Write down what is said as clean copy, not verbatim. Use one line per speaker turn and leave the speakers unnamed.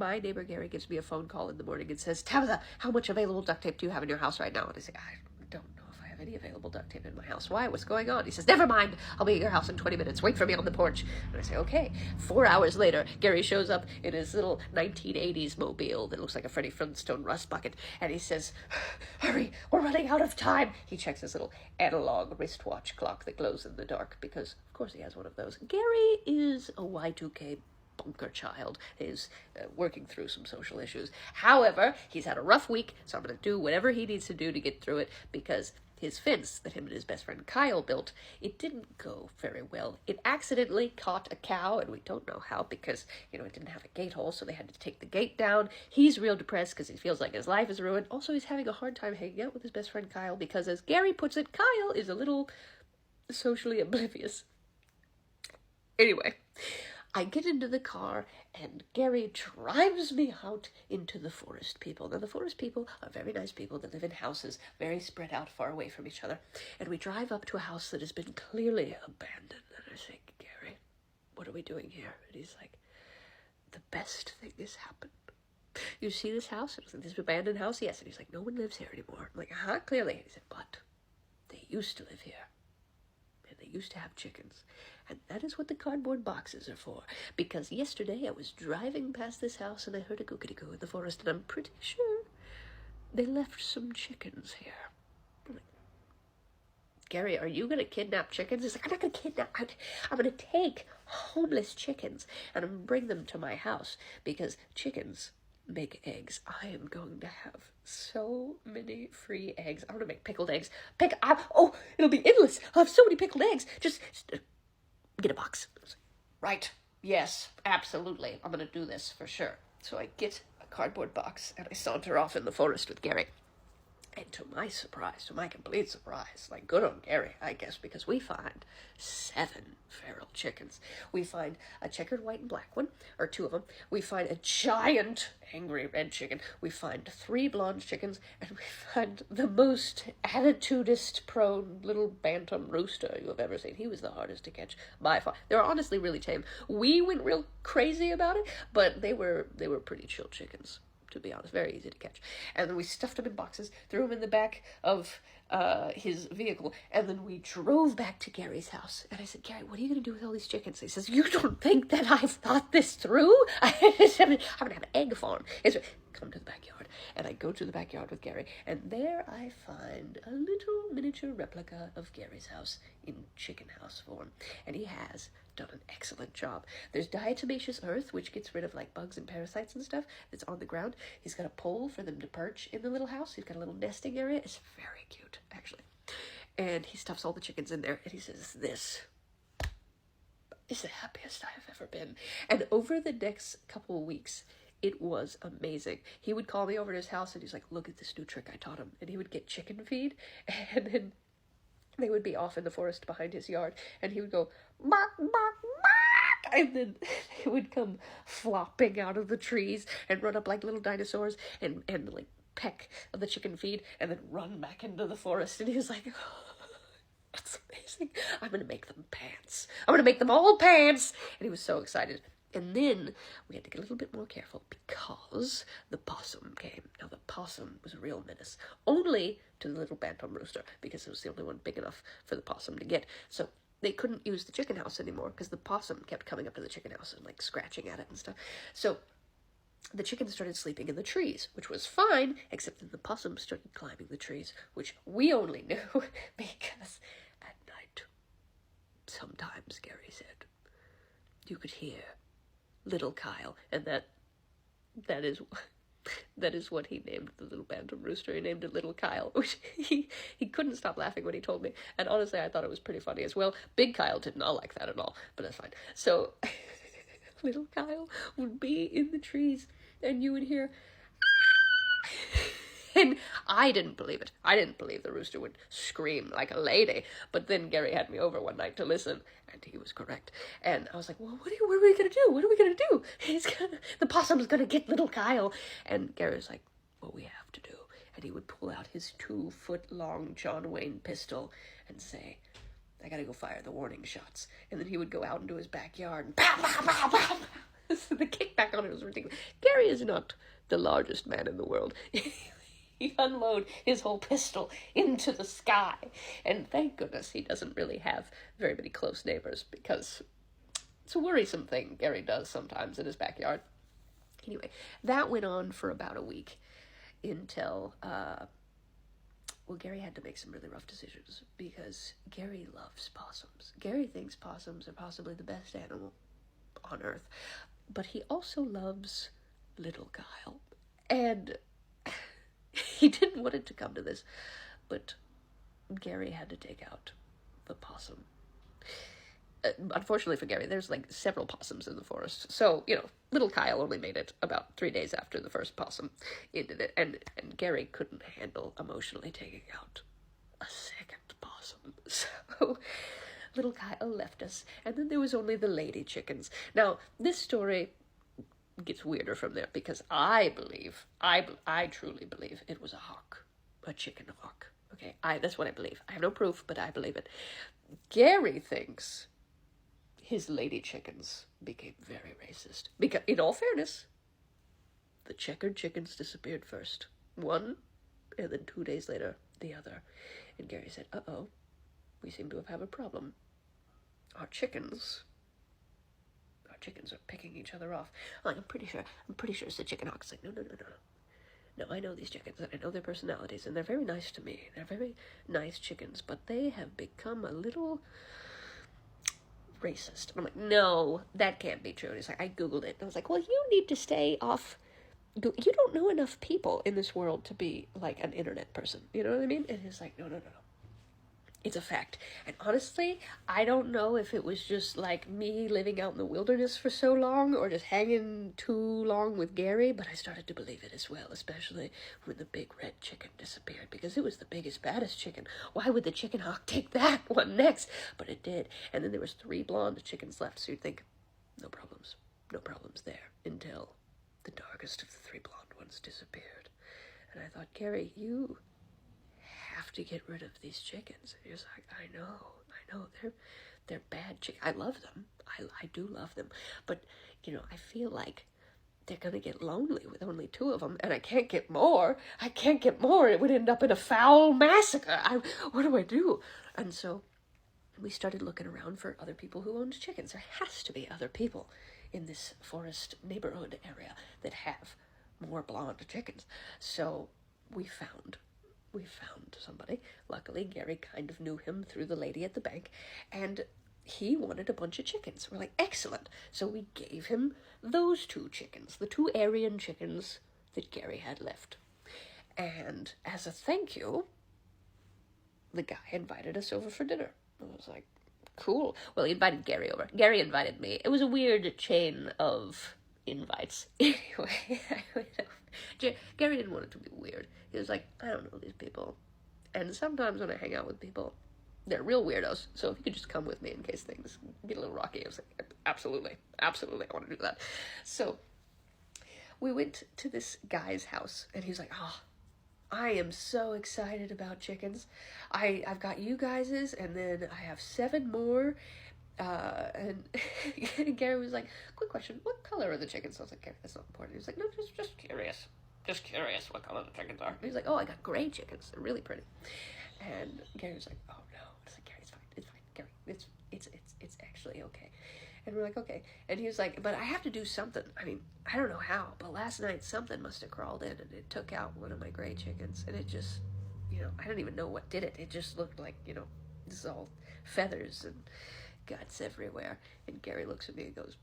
my neighbor Gary gives me a phone call in the morning and says, Tabitha, how much available duct tape do you have in your house right now? And I say, I don't know if I have any available duct tape in my house. Why? What's going on? He says, never mind. I'll be at your house in 20 minutes. Wait for me on the porch. And I say, okay. 4 hours later, Gary shows up in his little 1980s mobile that looks like a Freddie Flintstone rust bucket. And he says, hurry, we're running out of time. He checks his little analog wristwatch clock that glows in the dark because, of course, he has one of those. Gary is a Y2K bunker child, is working through some social issues. However, he's had a rough week, so I'm going to do whatever he needs to do to get through it, because his fence that him and his best friend Kyle built, it didn't go very well. It accidentally caught a cow, and we don't know how, because, it didn't have a gate hole, so they had to take the gate down. He's real depressed because he feels like his life is ruined. Also, he's having a hard time hanging out with his best friend Kyle, because, as Gary puts it, Kyle is a little socially oblivious. Anyway, I get into the car, and Gary drives me out into the forest people. Now, the forest people are very nice people that live in houses, very spread out, far away from each other. And we drive up to a house that has been clearly abandoned. And I say, Gary, what are we doing here? And he's like, the best thing has happened. You see this house? I was like, this abandoned house? Yes. And he's like, no one lives here anymore. I'm like, clearly. And he said, but they used to live here. And they used to have chickens. And that is what the cardboard boxes are for. Because yesterday I was driving past this house and I heard a gookity-goo in the forest, and I'm pretty sure they left some chickens here. I'm like, Gary, are you going to kidnap chickens? He's like, I'm not going to kidnap. I'm going to take homeless chickens and I'm going to bring them to my house, because chickens make eggs. I am going to have so many free eggs. I'm going to make pickled eggs. It'll be endless. I'll have so many pickled eggs. Just get a box. Right. Yes, absolutely. I'm going to do this for sure. So I get a cardboard box and I saunter off in the forest with Gary. And to my surprise, to my complete surprise, like good on Gary, I guess, because we find 7 feral chickens. We find a checkered white and black one, or 2 of them. We find a giant angry red chicken. We find 3 blonde chickens, and we find the most attitudist-prone little bantam rooster you have ever seen. He was the hardest to catch by far. They were honestly really tame. We went real crazy about it, but they were pretty chill chickens, to be honest, very easy to catch. And then we stuffed them in boxes, threw them in the back of his vehicle, and then we drove back to Gary's house. And I said, Gary, what are you going to do with all these chickens? He says, you don't think that I've thought this through? I'm going to have an egg farm. Come to the backyard. And I go to the backyard with Gary, and there I find a little miniature replica of Gary's house in chicken house form. And he has done an excellent job. There's diatomaceous earth, which gets rid of like bugs and parasites and stuff that's on the ground. He's got a pole for them to perch in the little house. He's got a little nesting area. It's very cute, actually. And he stuffs all the chickens in there, and he says, this is the happiest I have ever been. And over the next couple of weeks, it was amazing. He would call me over to his house, and he's like, look at this new trick I taught him. And he would get chicken feed, and then they would be off in the forest behind his yard, and he would go, bark, bark, bark, and then they would come flopping out of the trees and run up like little dinosaurs and like peck of the chicken feed and then run back into the forest. And he was like, oh, that's amazing. I'm going to make them pants. I'm going to make them all pants. And he was so excited. And then we had to get a little bit more careful because the possum came. Now, the possum was a real menace, only to the little bantam rooster, because it was the only one big enough for the possum to get. So they couldn't use the chicken house anymore because the possum kept coming up to the chicken house and like scratching at it and stuff. So the chickens started sleeping in the trees, which was fine, except that the possum started climbing the trees, which we only knew because at night, sometimes, Gary said, you could hear little Kyle, and that is what he named the little bantam rooster. He named it Little Kyle, which he couldn't stop laughing when he told me, and honestly I thought it was pretty funny as well. Big Kyle did not like that at all, but that's fine. So little Kyle would be in the trees, and you would hear and I didn't believe it. I didn't believe the rooster would scream like a lady. But then Gary had me over one night to listen, and he was correct. And I was like, well, what are we going to do? What are we going to do? The possum's going to get little Kyle. And Gary was like, what we have to do. And he would pull out his 2-foot-long John Wayne pistol and say, I got to go fire the warning shots. And then he would go out into his backyard and pow, pow, pow, pow. The kickback on it was ridiculous. Gary is not the largest man in the world. He unload his whole pistol into the sky. And thank goodness he doesn't really have very many close neighbors, because it's a worrisome thing Gary does sometimes in his backyard. Anyway, that went on for about a week until, well, Gary had to make some really rough decisions, because Gary loves possums. Gary thinks possums are possibly the best animal on earth, but he also loves little Kyle. And he didn't want it to come to this, but Gary had to take out the possum. Unfortunately for Gary, there's like several possums in the forest. So, little Kyle only made it about 3 days after the first possum ended it. And Gary couldn't handle emotionally taking out a second possum. So little Kyle left us. And then there was only the lady chickens. Now, this story gets weirder from there, because I truly believe it was a hawk, a chicken hawk. Okay, that's what I believe. I have no proof, but I believe it. Gary thinks his lady chickens became very racist, because, in all fairness, the checkered chickens disappeared first. One, and then 2 days later, the other. And Gary said, uh-oh, we seem to have a problem. Our chickens are picking each other off. I'm pretty sure it's the chicken hawks. Like, no. No, I know these chickens, and I know their personalities, and they're very nice to me. They're very nice chickens, but they have become a little racist. And I'm like, no, that can't be true. And he's like, I Googled it. And I was like, well, you need to stay off. You don't know enough people in this world to be like an internet person. You know what I mean? And he's like, no. It's a fact. And honestly, I don't know if it was just like me living out in the wilderness for so long, or just hanging too long with Gary, but I started to believe it as well, especially when the big red chicken disappeared, because it was the biggest, baddest chicken. Why would the chicken hawk take that one next? But it did. And then there was 3 blonde chickens left, so you'd think, no problems there, until the darkest of the 3 blonde ones disappeared. And I thought, Gary, you have to get rid of these chickens. And he was like, I know, they're bad chickens. I love them. I do love them. But, I feel like they're going to get lonely with only 2 of them, and I can't get more. It would end up in a foul massacre. What do I do? And so we started looking around for other people who owned chickens. There has to be other people in this forest neighborhood area that have more blonde chickens. So we found somebody. Luckily, Gary kind of knew him through the lady at the bank, and he wanted a bunch of chickens. We're like, excellent. So we gave him those 2 chickens, the 2 Aryan chickens that Gary had left. And as a thank you, the guy invited us over for dinner. I was like, cool. Well, he invited Gary over. Gary invited me. It was a weird chain of invites. Anyway, Gary didn't want it to be weird. He was like, I don't know these people. And sometimes when I hang out with people, they're real weirdos. So if you could just come with me in case things get a little rocky. I was like, absolutely, I want to do that. So we went to this guy's house, and he's like, I am so excited about chickens. I've got you guys's, and then I have 7 more. And Gary was like, quick question, what color are the chickens? I was like, Gary, that's not important. He was like, no, just curious. Just curious what color the chickens are. And he's like, I got gray chickens. They're really pretty. And Gary was like, oh no. I was like, Gary, it's fine. Gary, it's actually okay. And we're like, okay. And he was like, but I have to do something. I mean, I don't know how, but last night something must have crawled in, and it took out one of my gray chickens. And it just, I don't even know what did it. It just looked like, this is all feathers and guts everywhere. And Gary looks at me and goes,